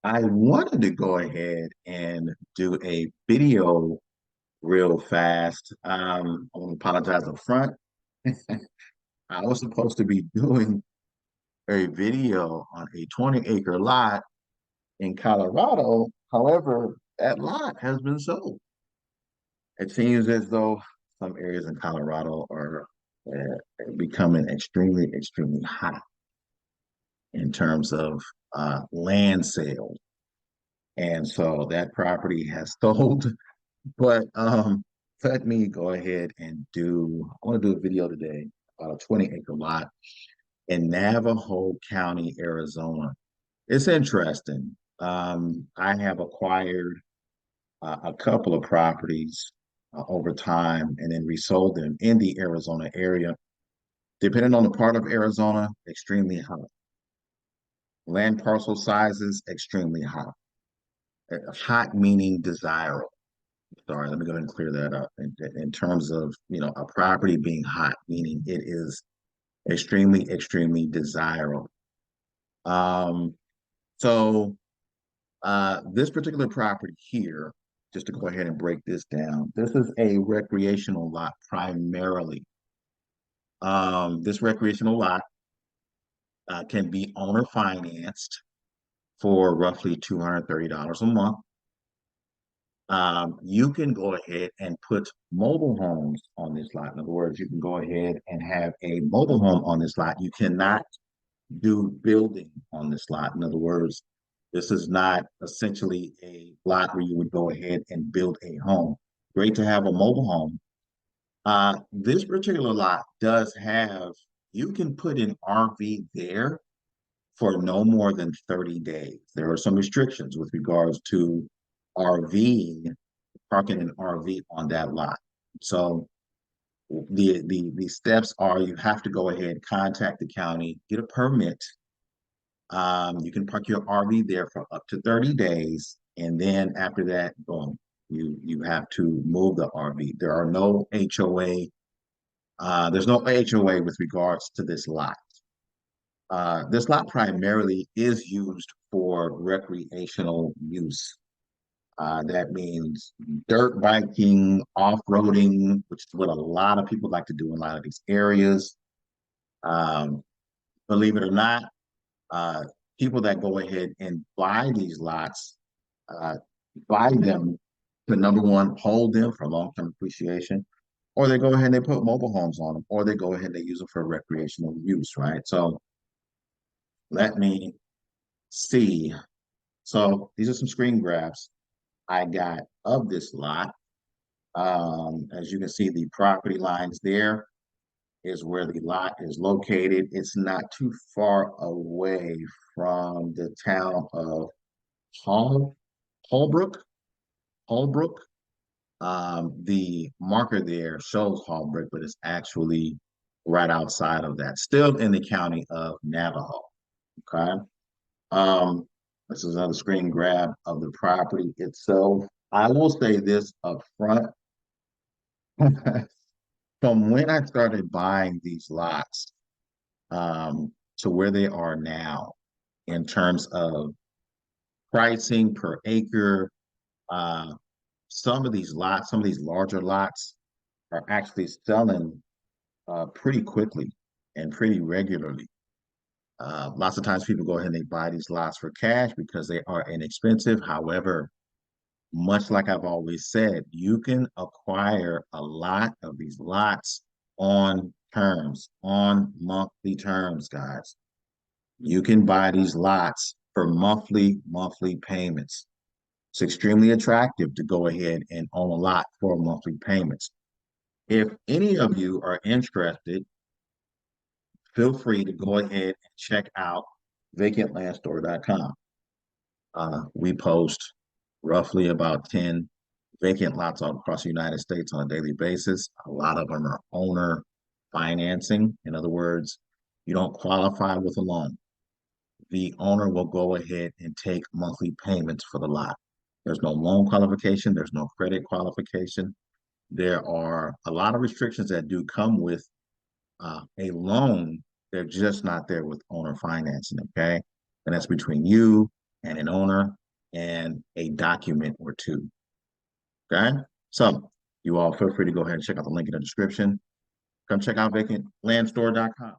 I wanted to go ahead and do a video real fast. I want to apologize up front. I was supposed to be doing a video on a 20-acre lot in Colorado. However, that lot has been sold. It seems as though some areas in Colorado are becoming extremely hot in terms of land sales. And so that property has sold. But let me go ahead and I want to do a video today about a 20-acre lot in Navajo County, Arizona. It's interesting. I have acquired a couple of properties over time and then resold them in the Arizona area. Depending on the part of Arizona, extremely hot. Land parcel sizes, extremely hot. Hot meaning desirable. Sorry, let me go ahead and clear that up. In terms of, a property being hot, meaning it is extremely desirable. Um, so this particular property here, just to go ahead and break this down, this is a recreational lot primarily. This recreational lot can be owner financed for roughly $230 a month. You can go ahead and put mobile homes on this lot. In other words, you can go ahead and have a mobile home on this lot. You cannot do building on this lot. In other words, this is not essentially a lot where you would go ahead and build a home. Great to have a mobile home. This particular lot does have, you can put an RV there for no more than 30 days. There are some restrictions with regards to RVing, parking an RV on that lot. So the steps are you have to go ahead, contact the county, get a permit. You can park your RV there for up to 30 days, and then after that, boom, you have to move the RV. There are no HOA. There's no HOA with regards to this lot. This lot primarily is used for recreational use. That means dirt biking, off-roading, which is what a lot of people like to do in a lot of these areas. Um, Believe it or not, uh, people that go ahead and buy these lots, uh, buy them to number one, hold them for long-term appreciation, or they go ahead and they put mobile homes on them, or they go ahead and they use them for recreational use, right? So let me see. So these are some screen grabs I got of this lot. As you can see, the property lines there is where the lot is located. It's not too far away from the town of Hall, Holbrook. Holbrook. The marker there shows Holbrook, but it's actually right outside of that, still in the county of Navajo. Okay. Um, this is another screen grab of the property itself. I will say this up front. From when I started buying these lots to where they are now in terms of pricing per acre, uh, some of these larger lots are actually selling pretty quickly and pretty regularly. Lots of times people go ahead and they buy these lots for cash because they are inexpensive. However, much like I've always said, you can acquire a lot of these lots on terms, on monthly terms, guys. You can buy these lots for monthly payments. It's extremely attractive to go ahead and own a lot for monthly payments. If any of you are interested, feel free to go ahead and check out vacantlandstore.com. We post roughly about 10 vacant lots all across the United States on a daily basis. A lot of them are owner financing. In other words, you don't qualify with a loan. The owner will go ahead and take monthly payments for the lot. There's no loan qualification, there's no credit qualification. There are a lot of restrictions that do come with a loan. They're just not there with owner financing, okay? And that's between you and an owner and a document or two. Okay. So you all feel free to go ahead and check out the link in the description. Come check out vacantlandstore.com.